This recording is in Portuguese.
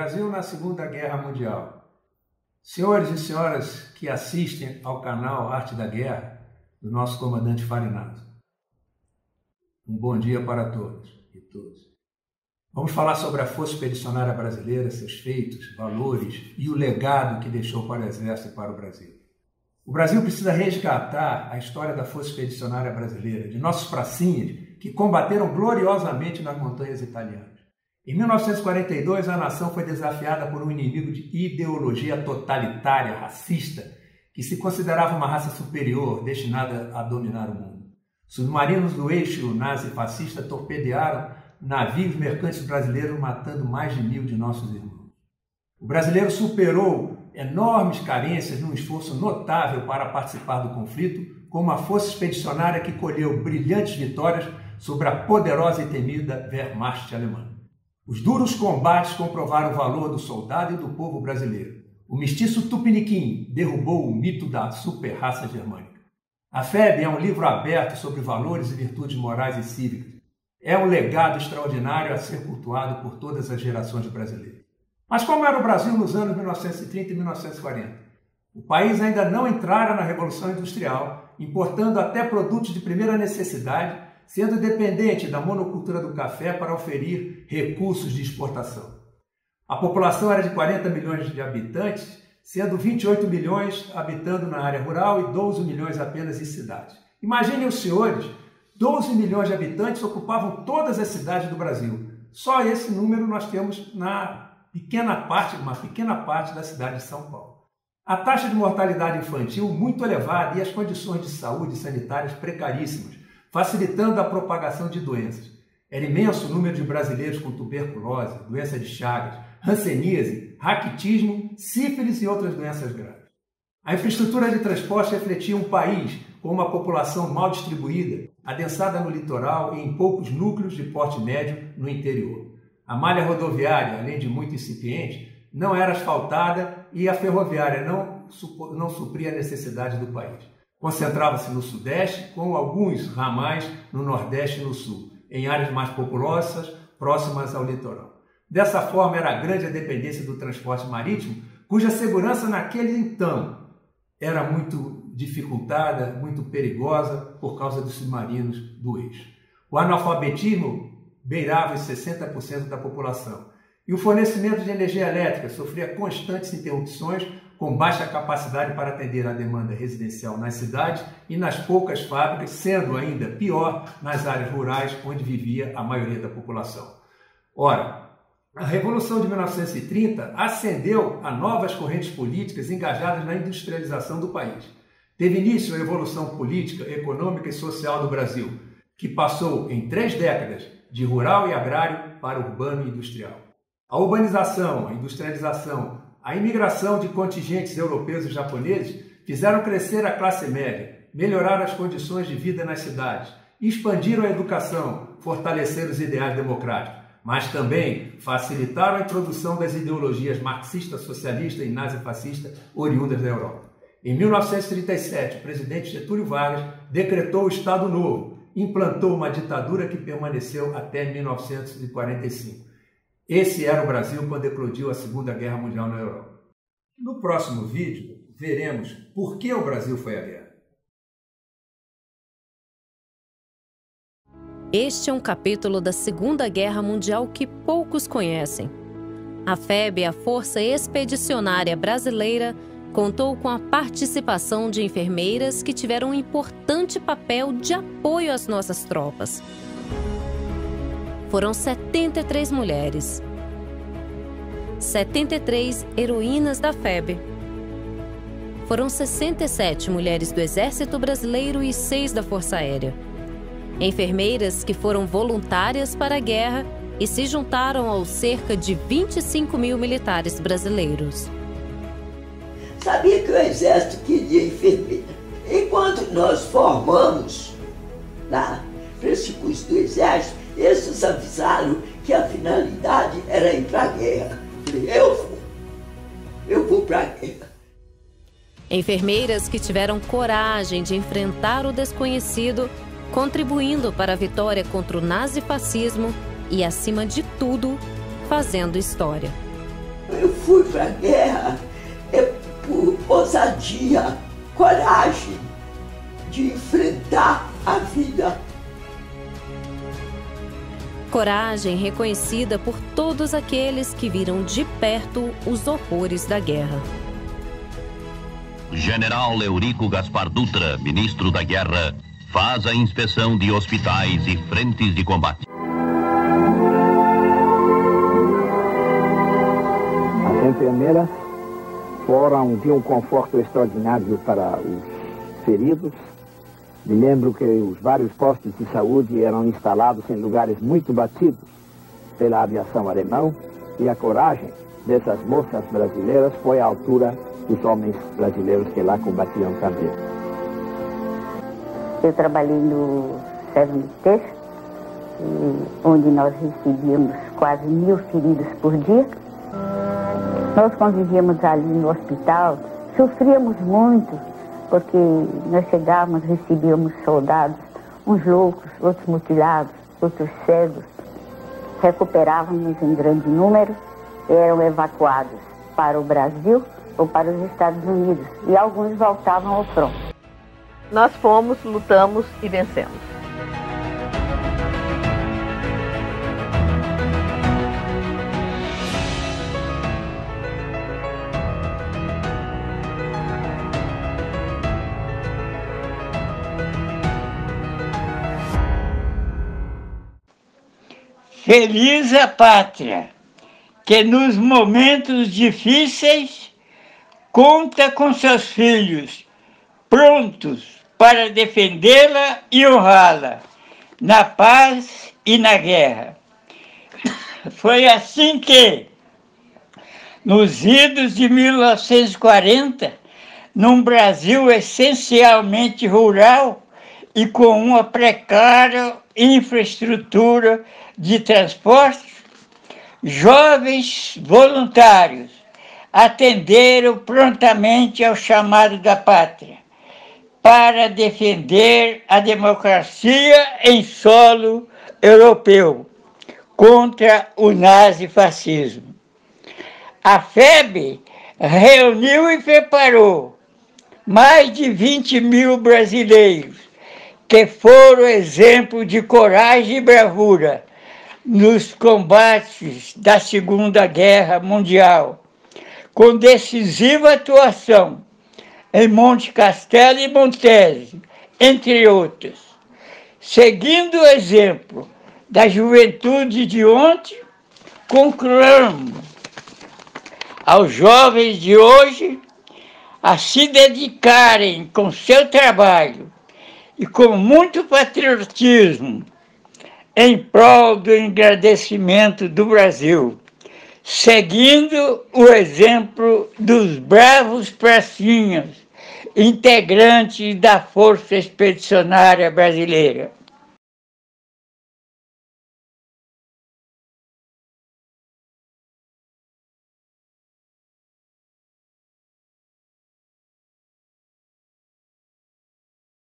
Brasil na Segunda Guerra Mundial. Senhores e senhoras que assistem ao canal Arte da Guerra, do nosso comandante Farinato, um bom dia para todos e todas. Vamos falar sobre a Força Expedicionária Brasileira, seus feitos, valores e o legado que deixou para o Exército e para o Brasil. O Brasil precisa resgatar a história da Força Expedicionária Brasileira, de nossos pracinhas que combateram gloriosamente nas montanhas italianas. Em 1942, a nação foi desafiada por um inimigo de ideologia totalitária, racista, que se considerava uma raça superior, destinada a dominar o mundo. Submarinos do eixo nazi-fascista torpedearam navios mercantes brasileiros, matando mais de 1.000 de nossos irmãos. O brasileiro superou enormes carências num esforço notável para participar do conflito, com uma força expedicionária que colheu brilhantes vitórias sobre a poderosa e temida Wehrmacht alemã. Os duros combates comprovaram o valor do soldado e do povo brasileiro. O mestiço tupiniquim derrubou o mito da super-raça germânica. A FEB é um livro aberto sobre valores e virtudes morais e cívicas. É um legado extraordinário a ser cultuado por todas as gerações brasileiras. Mas como era o Brasil nos anos 1930 e 1940? O país ainda não entrara na Revolução Industrial, importando até produtos de primeira necessidade, sendo dependente da monocultura do café para oferir recursos de exportação. A população era de 40 milhões de habitantes, sendo 28 milhões habitando na área rural e 12 milhões apenas em cidades. Imaginem os senhores, 12 milhões de habitantes ocupavam todas as cidades do Brasil. Só esse número nós temos uma pequena parte da cidade de São Paulo. A taxa de mortalidade infantil muito elevada e as condições de saúde sanitárias precaríssimas, facilitando a propagação de doenças. Era imenso o número de brasileiros com tuberculose, doença de Chagas, hanseníase, raquitismo, sífilis e outras doenças graves. A infraestrutura de transporte refletia um país com uma população mal distribuída, adensada no litoral e em poucos núcleos de porte médio no interior. A malha rodoviária, além de muito incipiente, não era asfaltada e a ferroviária não supria a necessidade do país. Concentrava-se no Sudeste, com alguns ramais no Nordeste e no Sul, em áreas mais populosas, próximas ao litoral. Dessa forma, era grande a dependência do transporte marítimo, cuja segurança naquele então era muito dificultada, muito perigosa por causa dos submarinos do eixo. O analfabetismo beirava os 60% da população. E o fornecimento de energia elétrica sofria constantes interrupções, com baixa capacidade para atender a demanda residencial nas cidades e nas poucas fábricas, sendo ainda pior nas áreas rurais, onde vivia a maioria da população. Ora, a Revolução de 1930 ascendeu a novas correntes políticas engajadas na industrialização do país. Teve início a evolução política, econômica e social do Brasil, que passou em 3 décadas de rural e agrário para urbano e industrial. A urbanização, a industrialização, a imigração de contingentes europeus e japoneses fizeram crescer a classe média, melhoraram as condições de vida nas cidades, expandiram a educação, fortaleceram os ideais democráticos, mas também facilitaram a introdução das ideologias marxista-socialista e nazi-fascista oriundas da Europa. Em 1937, o presidente Getúlio Vargas decretou o Estado Novo, implantou uma ditadura que permaneceu até 1945. Esse era o Brasil quando eclodiu a Segunda Guerra Mundial na Europa. No próximo vídeo, veremos por que o Brasil foi à guerra. Este é um capítulo da Segunda Guerra Mundial que poucos conhecem. A FEB, a Força Expedicionária Brasileira, contou com a participação de enfermeiras que tiveram um importante papel de apoio às nossas tropas. Foram 73 mulheres. 73 heroínas da FEB. Foram 67 mulheres do Exército Brasileiro e 6 da Força Aérea. Enfermeiras que foram voluntárias para a guerra e se juntaram aos cerca de 25 mil militares brasileiros. Sabia que o Exército queria enfermeira. Enquanto nós formamos lá para esse curso do Exército, esses avisaram que a finalidade era ir para a guerra. Eu vou para a guerra. Enfermeiras que tiveram coragem de enfrentar o desconhecido, contribuindo para a vitória contra o nazifascismo e, acima de tudo, fazendo história. Eu fui para a guerra por ousadia, coragem de enfrentar a vida. Coragem reconhecida por todos aqueles que viram de perto os horrores da guerra. General Eurico Gaspar Dutra, ministro da Guerra, faz a inspeção de hospitais e frentes de combate. As enfermeiras foram de um conforto extraordinário para os feridos. Me lembro que os vários postos de saúde eram instalados em lugares muito batidos pela aviação alemã, e a coragem dessas moças brasileiras foi à altura dos homens brasileiros que lá combatiam também. Eu trabalhei no CEVMITES, onde nós recebíamos quase 1000 feridos por dia. Nós convivíamos ali no hospital, sofríamos muito, porque nós chegávamos, recebíamos soldados, uns loucos, outros mutilados, outros cegos. Recuperávamos em grande número, eram evacuados para o Brasil ou para os Estados Unidos, e alguns voltavam ao front. Nós fomos, lutamos e vencemos. Feliz a pátria, que nos momentos difíceis conta com seus filhos, prontos para defendê-la e honrá-la, na paz e na guerra. Foi assim que, nos idos de 1940, num Brasil essencialmente rural e com uma precária infraestrutura de transporte, jovens voluntários atenderam prontamente ao chamado da pátria para defender a democracia em solo europeu contra o nazifascismo. A FEB reuniu e preparou mais de 20.000 brasileiros que foram exemplo de coragem e bravura nos combates da Segunda Guerra Mundial, com decisiva atuação em Monte Castelo e Montese, entre outros. Seguindo o exemplo da juventude de ontem, concluímos aos jovens de hoje a se dedicarem com seu trabalho e com muito patriotismo em prol do engrandecimento do Brasil, seguindo o exemplo dos bravos pracinhas, integrantes da Força Expedicionária Brasileira.